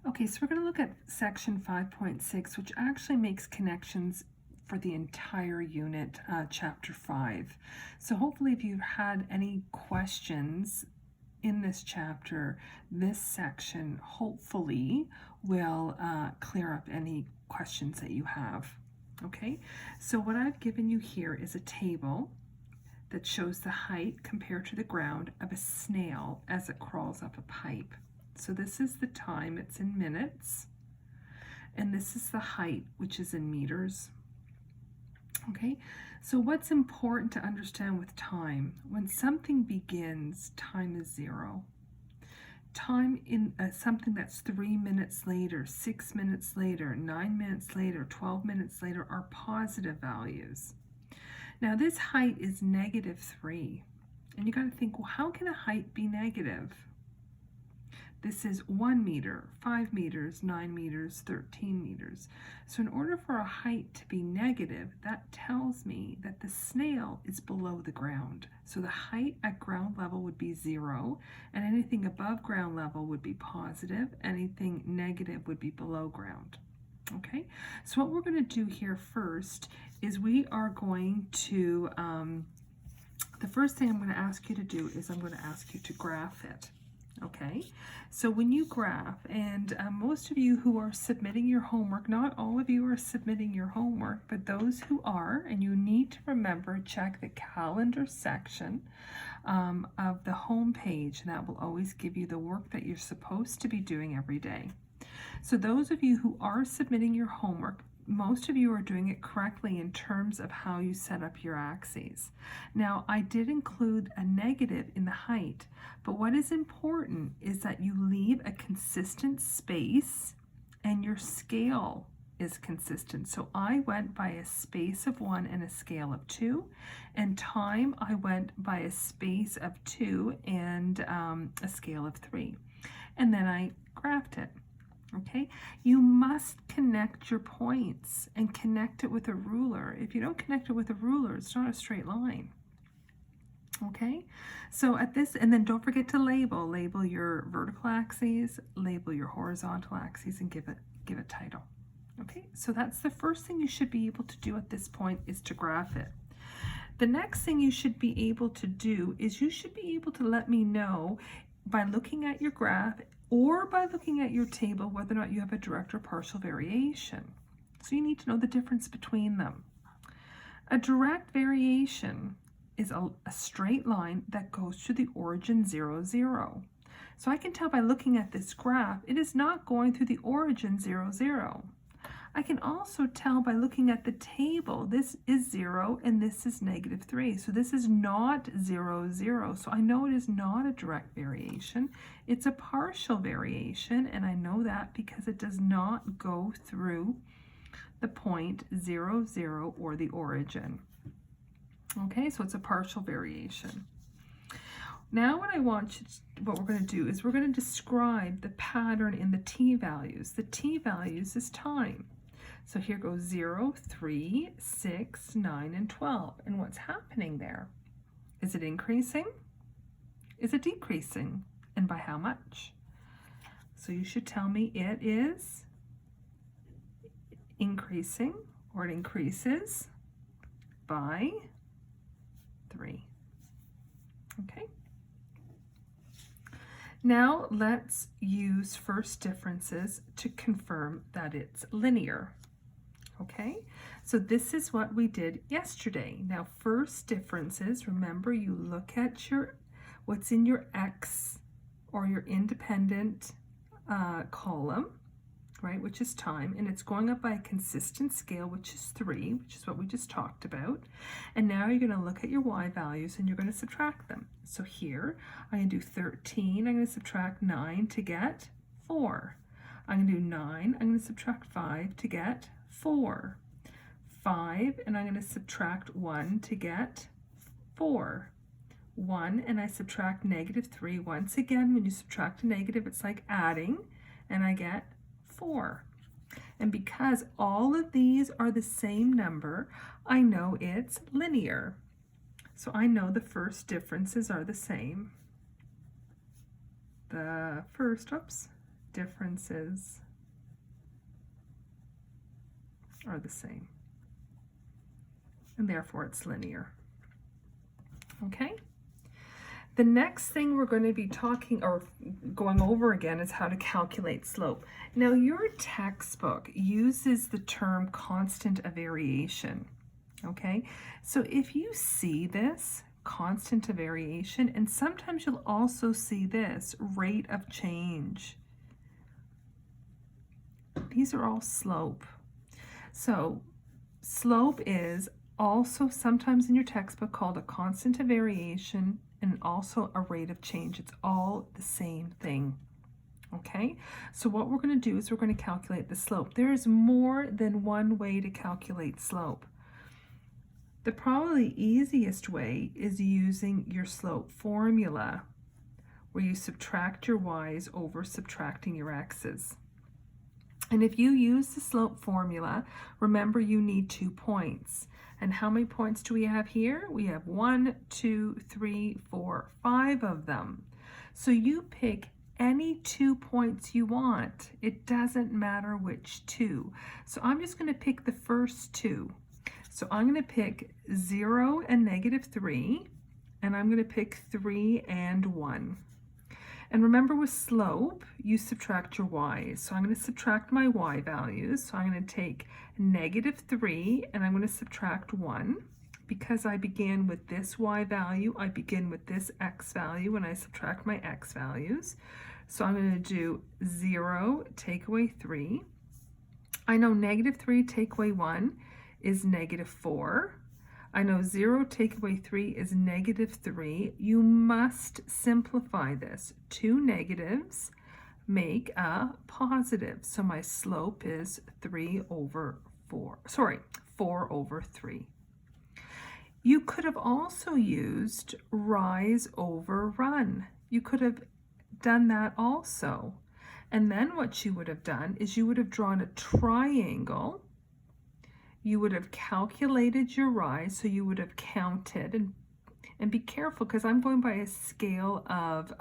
Okay, so we're going to look at section 5.6, which actually makes connections for the entire unit, chapter 5. So hopefully if you've had any questions in this chapter, this section hopefully will clear up any questions that you have. Okay, so what I've given you here is a table that shows the height compared to the ground of a snail as it crawls up a pipe. So this is the time, it's in minutes, and this is the height, which is in meters. Okay, so what's important to understand with time? When something begins, time is 0. Time in something that's 3 minutes later, 6 minutes later, 9 minutes later, 12 minutes later are positive values. Now this height is -3, and you got to think, well, how can a height be negative? This is 1 meter, 5 meters, 9 meters, 13 meters. So in order for a height to be negative, that tells me that the snail is below the ground. So the height at ground level would be 0, and anything above ground level would be positive, anything negative would be below ground. Okay, so what we're going to do here first is we are going to, the first thing I'm going to ask you to do is I'm going to ask you to graph it. Okay, so when you graph, and most of you who are submitting your homework, not all of you are submitting your homework, but those who are, and you need to remember, check the calendar section of the home page, and that will always give you the work that you're supposed to be doing every day. So those of you who are submitting your homework, most of you are doing it correctly in terms of how you set up your axes. Now, I did include a negative in the height, but what is important is that you leave a consistent space and your scale is consistent. So I went by a space of 1 and a scale of 2, and time I went by a space of 2 and a scale of 3. And then I graphed it. Okay, you must connect your points and connect it with a ruler. If you don't connect it with a ruler, it's not a straight line. Okay, so at this, and then don't forget to label your vertical axes, label your horizontal axes, and give it title. Okay, so that's the first thing you should be able to do at this point, is to graph it. The next thing you should be able to do is you should be able to let me know by looking at your graph or by looking at your table whether or not you have a direct or partial variation. So you need to know the difference between them. A direct variation is a straight line that goes to the origin 0, 0. So I can tell by looking at this graph, it is not going through the origin 0, 0. I can also tell by looking at the table, this is 0 and this is -3. So this is not 0, 0. So I know it is not a direct variation. It's a partial variation, and I know that because it does not go through the point 0, 0 or the origin. Okay, so it's a partial variation. Now what we're going to do is we're going to describe the pattern in the t-values. The t-values is time. So here goes 0, 3, 6, 9, and 12. And what's happening there? Is it increasing? Is it decreasing? And by how much? So you should tell me it is increasing, or it increases by 3. Okay. Now let's use first differences to confirm that it's linear. Okay, so this is what we did yesterday. Now first differences, remember you look at what's in your X or your independent column, right, which is time, and it's going up by a consistent scale, which is 3, which is what we just talked about. And now you're going to look at your y values and you're going to subtract them. So here I'm going to do 13, I'm going to subtract 9 to get 4. I'm going to do 9, I'm going to subtract 5 to get 4. 5, and I'm going to subtract 1 to get 4. 1, and I subtract -3. Once again, when you subtract a negative, it's like adding, and I get 4. And because all of these are the same number, I know it's linear. So I know the first differences are the same. The first, differences are the same, and therefore it's linear. Okay? The next thing we're going to be talking or going over again is how to calculate slope. Now, your textbook uses the term constant of variation. Okay? So if you see this, constant of variation, and sometimes you'll also see this, rate of change. These are all slope. So slope is also sometimes in your textbook called a constant of variation and also a rate of change. It's all the same thing. Okay, so what we're going to do is we're going to calculate the slope. There is more than one way to calculate slope. The probably easiest way is using your slope formula, where you subtract your y's over subtracting your x's. And if you use the slope formula, remember you need 2 points. And how many points do we have here? We have 1, 2, 3, 4, 5 of them. So you pick any 2 points you want. It doesn't matter which 2. So I'm just going to pick the first 2. So I'm going to pick 0 and -3, and I'm going to pick 3 and 1. And remember with slope, you subtract your y's. So I'm going to subtract my y values. So I'm going to take -3 and I'm going to subtract 1. Because I began with this y value, I begin with this x value when I subtract my x values. So I'm going to do 0, take away 3. I know -3 take away 1 is -4. I know 0 take away 3 is -3. You must simplify this. 2 negatives make a positive. So my slope is 4 over 3. You could have also used rise over run. You could have done that also. And then what you would have done is you would have drawn a triangle. You would have calculated your rise, so you would have counted, and be careful because I'm going by a scale of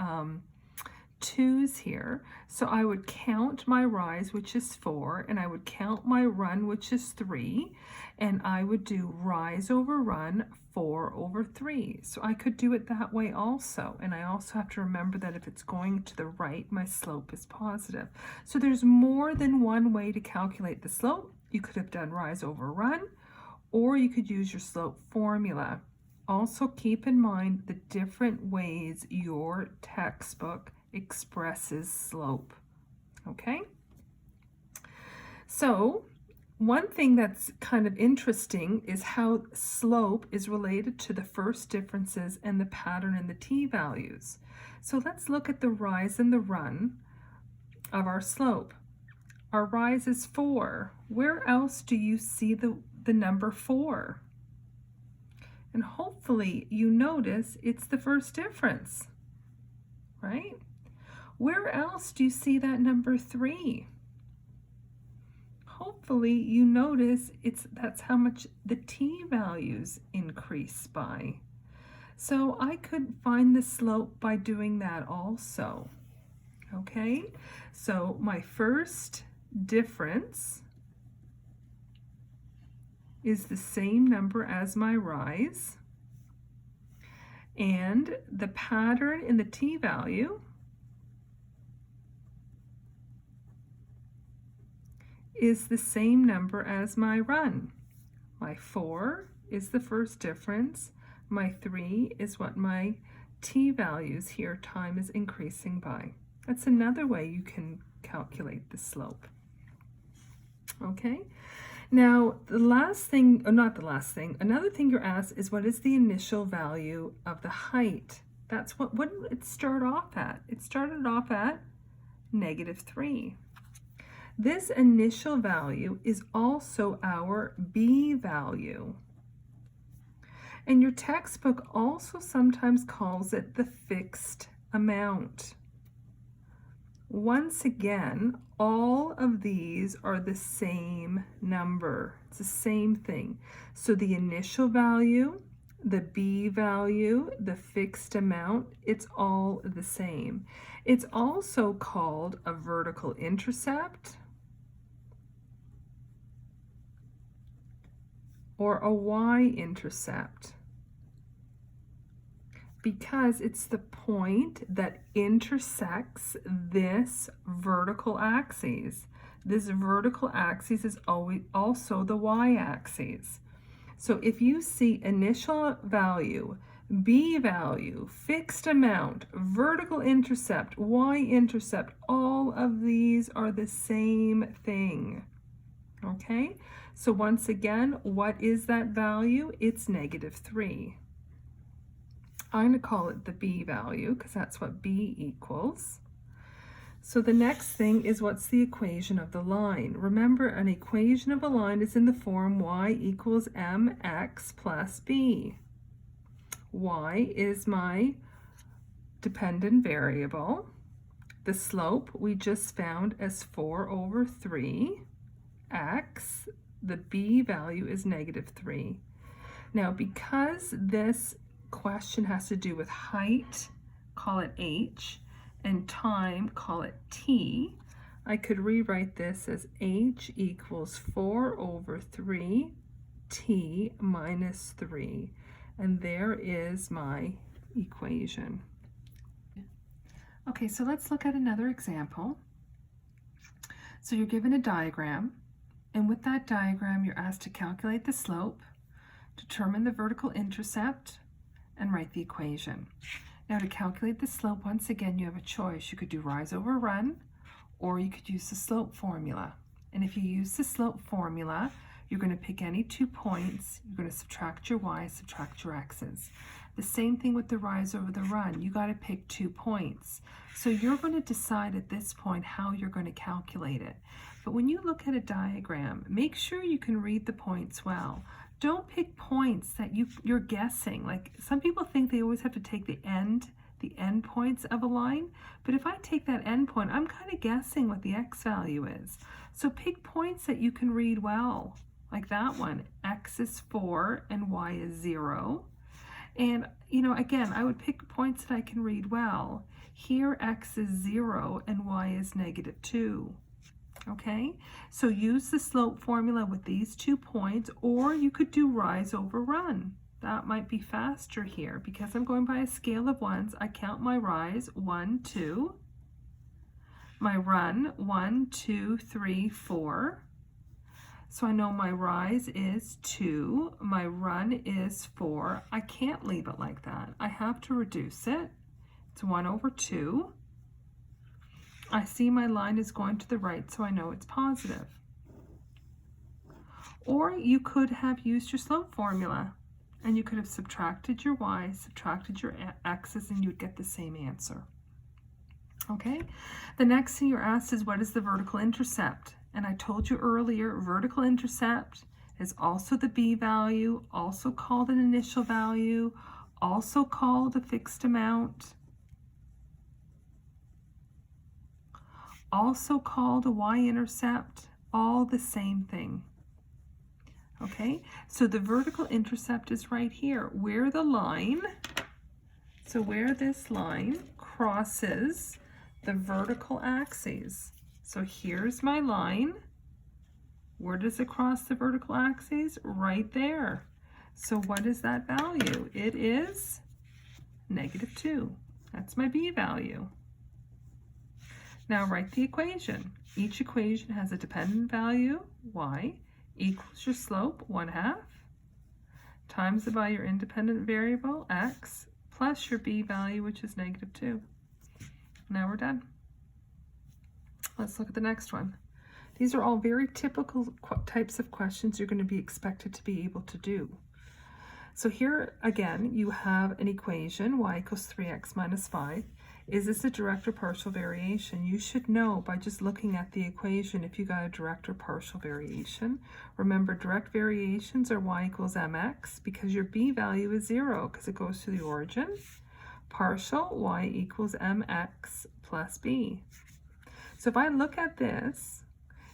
2s here. So I would count my rise, which is 4, and I would count my run, which is 3, and I would do rise over run 4 over 3. So I could do it that way also, and I also have to remember that if it's going to the right, my slope is positive. So there's more than one way to calculate the slope. You could have done rise over run, or you could use your slope formula. Also keep in mind the different ways your textbook expresses slope. Okay? So one thing that's kind of interesting is how slope is related to the first differences and the pattern and the t-values. So let's look at the rise and the run of our slope. Our rise is 4. Where else do you see the number 4? And hopefully you notice it's the first difference, right? Where else do you see that number 3? Hopefully you notice that's how much the t-values increase by. So I could find the slope by doing that also. Okay, so my first difference is the same number as my rise, and the pattern in the t-value is the same number as my run. My 4 is the first difference. My 3 is what my t-values here, time is increasing by. That's another way you can calculate the slope. Okay, now the last thing, or not the last thing, another thing you're asked is what is the initial value of the height? That's what did it start off at? It started off at -3. This initial value is also our B value. And your textbook also sometimes calls it the fixed amount. Once again, all of these are the same number. It's the same thing. So the initial value the b value, the fixed amount, it's all the same. It's also called a vertical intercept or a y-intercept, because it's the point that intersects this vertical axis. This vertical axis is always also the y-axis. So if you see initial value, b value, fixed amount, vertical intercept, y-intercept, all of these are the same thing. Okay, so once again, what is that value? It's -3. I'm going to call it the b value because that's what b equals. So the next thing is, what's the equation of the line? Remember, an equation of a line is in the form y equals mx plus b. Y is my dependent variable. The slope we just found as 4/3. X, the b value is -3. Now, because this question has to do with height, call it h, and time, call it t, I could rewrite this as h equals 4/3 t minus 3. And there is my equation. Okay, so let's look at another example. So you're given a diagram, and with that diagram, you're asked to calculate the slope, determine the vertical intercept, and write the equation. Now, to calculate the slope, once again, you have a choice. You could do rise over run, or you could use the slope formula. And if you use the slope formula, you're going to pick any 2 points. You're going to subtract your y's, subtract your x's. The same thing with the rise over the run. You got to pick 2 points. So you're going to decide at this point how you're going to calculate it. But when you look at a diagram, make sure you can read the points well. Don't pick points that you're guessing. Like, some people think they always have to take the end points of a line, but if I take that end point, I'm kind of guessing what the x value is. So pick points that you can read well, like that one. X is 4 and y is 0. And, again, I would pick points that I can read well. Here, x is 0 and y is -2. Okay, so use the slope formula with these 2 points, or you could do rise over run. That might be faster here. Because I'm going by a scale of ones, I count my rise 1, 2, my run 1, 2, 3, 4. So I know my rise is 2, my run is 4. I can't leave it like that. I have to reduce it. It's 1/2. I see my line is going to the right, so I know it's positive. Or you could have used your slope formula, and you could have subtracted your y, subtracted your x's, and you'd get the same answer. Okay, the next thing you're asked is, what is the vertical intercept? And I told you earlier, vertical intercept is also the b value, also called an initial value, also called a fixed amount, also called a y-intercept, all the same thing. Okay, so the vertical intercept is right here, where the line, so where this line crosses the vertical axes. So here's my line. Where does it cross the vertical axes? Right there. So what is that value? It is -2. That's my b value. Now write the equation. Each equation has a dependent value, y, equals your slope, 1/2, times it by your independent variable, x, plus your b value, which is -2. Now we're done. Let's look at the next one. These are all very typical types of questions you're going to be expected to be able to do. So here again, you have an equation, y equals 3x minus 5. Is this a direct or partial variation? You should know by just looking at the equation if you got a direct or partial variation. Remember, direct variations are y equals mx because your b value is 0 because it goes to the origin. Partial, y equals mx plus b. So if I look at this,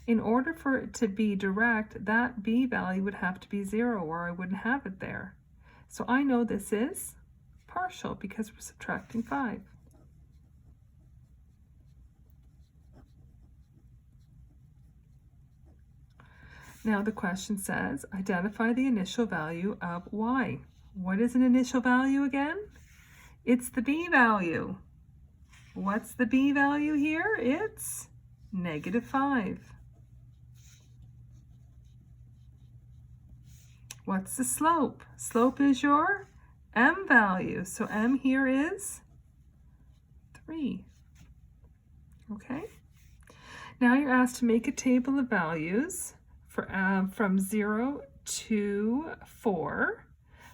in order for it to be direct, that b value would have to be 0 or I wouldn't have it there. So I know this is partial because we're subtracting 5. Now the question says, identify the initial value of y. What is an initial value again? It's the b value. What's the b value here? It's -5. What's the slope? Slope is your m value. So m here is 3. Okay? Now you're asked to make a table of values for from 0 to 4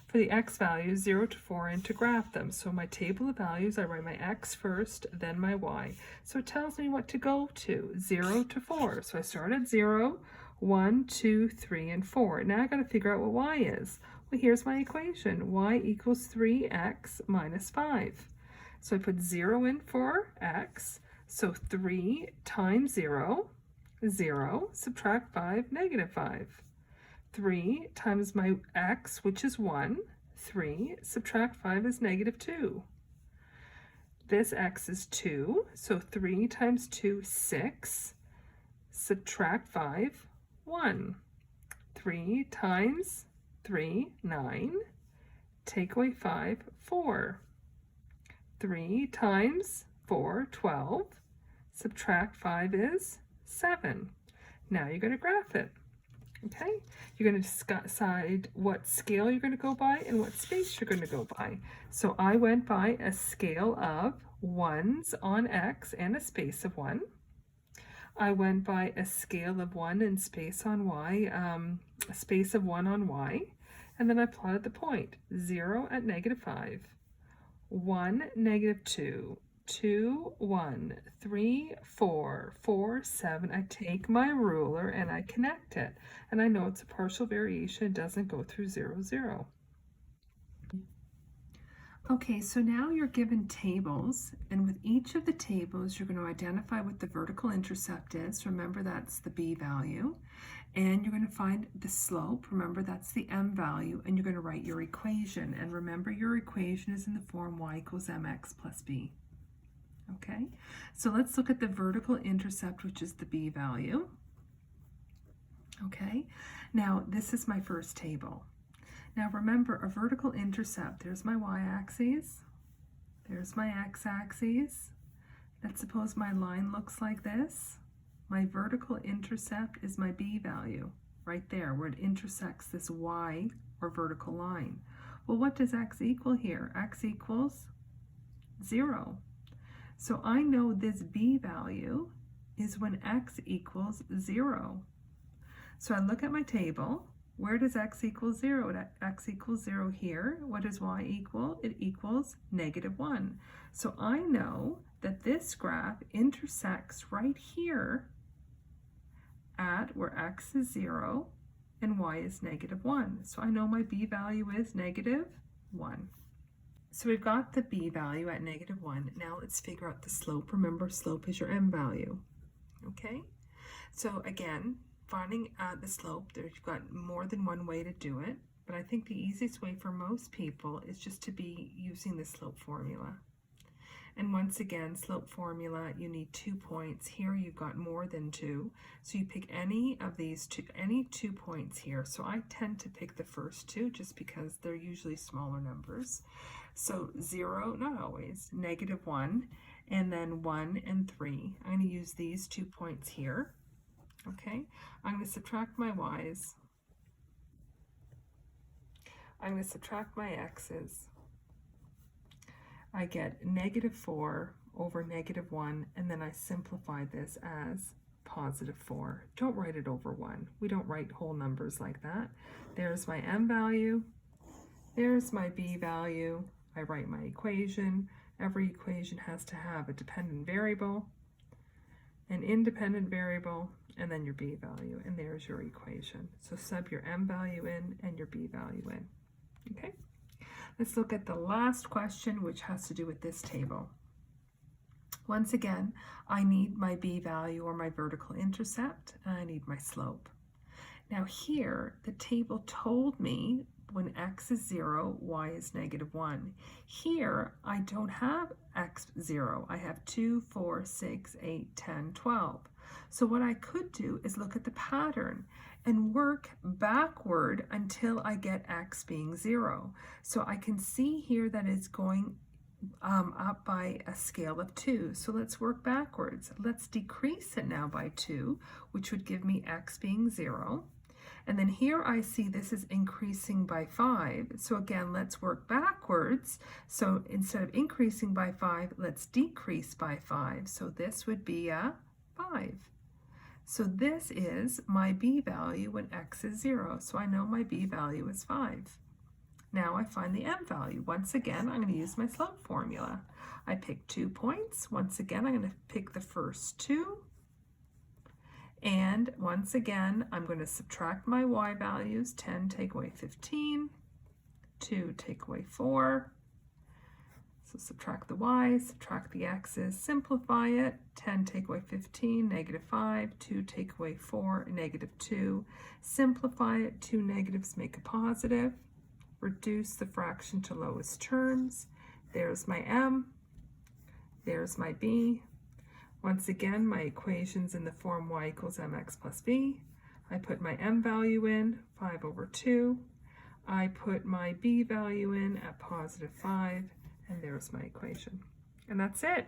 for the x values 0 to 4 and to graph them. So my table of values, I write my x first, then my y. So it tells me what to go to, 0 to 4. So I start at 0, 1, 2, 3, and 4. Now I got to figure out what y is. Well, here's my equation. Y equals 3x minus 5. So I put 0 in for x. So 3 times 0, 0, subtract 5, -5. 3 times my x, which is 1, 3, subtract 5 is -2. This x is 2, so 3 times 2, 6, subtract 5, 1. 3 times 3, 9, take away 5, 4. 3 times 4, 12, subtract 5 is 7. Now you're going to graph it. Okay, you're going to decide what scale you're going to go by and what space you're going to go by. So I went by a scale of 1s on x and a space of 1. I went by a scale of 1 and space on y, a space of 1 on y, and then I plotted the point. 0 at -5, 1, -2, 2, 1, 3, 4, 4, 7. I take my ruler and I connect it. And I know it's a partial variation. It doesn't go through 0, 0. Okay, so now you're given tables, and with each of the tables, you're going to identify what the vertical intercept is. Remember, that's the b value. And you're going to find the slope. Remember, that's the m value. And you're going to write your equation. And remember, your equation is in the form y equals mx plus b. Okay, so let's look at the vertical intercept, which is the b value. Okay, now this is my first table. Now remember, a vertical intercept, there's my y-axis, there's my x-axis. Let's suppose my line looks like this. My vertical intercept is my b value, right there, where it intersects this y or vertical line. Well, what does x equal here? X equals 0. So I know this b value is when x equals 0. So I look at my table. Where does x equal 0? X equals 0 here. What does y equal? It equals -1. So I know that this graph intersects right here at where x is 0 and y is -1. So I know my b value is -1. So we've got the b value at -1. Now let's figure out the slope. Remember, slope is your m value. Okay? So again, finding the slope, you've got more than one way to do it, but I think the easiest way for most people is just to be using the slope formula. And once again, slope formula, you need 2 points. Here you've got more than 2. So you pick any of these any 2 points here. So I tend to pick the first 2 just because they're usually smaller numbers. So 0, not always, -1, and then 1 and 3. I'm going to use these 2 points here. Okay, I'm going to subtract my y's. I'm going to subtract my x's. I get -4 over -1, and then I simplify this as +4. Don't write it over 1. We don't write whole numbers like that. There's my m value. There's my b value. I write my equation. Every equation has to have a dependent variable, an independent variable, and then your b value. And there's your equation. So sub your m value in and your b value in. Okay? Let's look at the last question, which has to do with this table. Once again, I need my b value or my vertical intercept, and I need my slope. Now here, the table told me when x is 0, y is negative 1. Here, I don't have x 0. I have 2, 4, 6, 8, 10, 12. So what I could do is look at the pattern and work backward until I get x being 0. So I can see here that it's going up by a scale of 2. So let's work backwards. Let's decrease it now by 2, which would give me x being 0. And then here I see this is increasing by 5. So again, let's work backwards. So instead of increasing by 5, let's decrease by 5. So this would be a 5. So this is my b value when x is 0. So I know my b value is 5. Now I find the m value. Once again, I'm going to use my slope formula. I pick 2 points. Once again, I'm going to pick the first 2. And once again, I'm going to subtract my y values. 10 take away 15. 2 take away 4. So subtract the y's, subtract the x's, simplify it. 10 take away 15, negative 5. 2 take away 4, negative 2. Simplify it. 2 negatives make a positive. Reduce the fraction to lowest terms. There's my m. There's my b. Once again, my equation's in the form y equals mx plus b. I put my m value in, 5 over 2. I put my b value in at positive 5. And there's my equation. And that's it.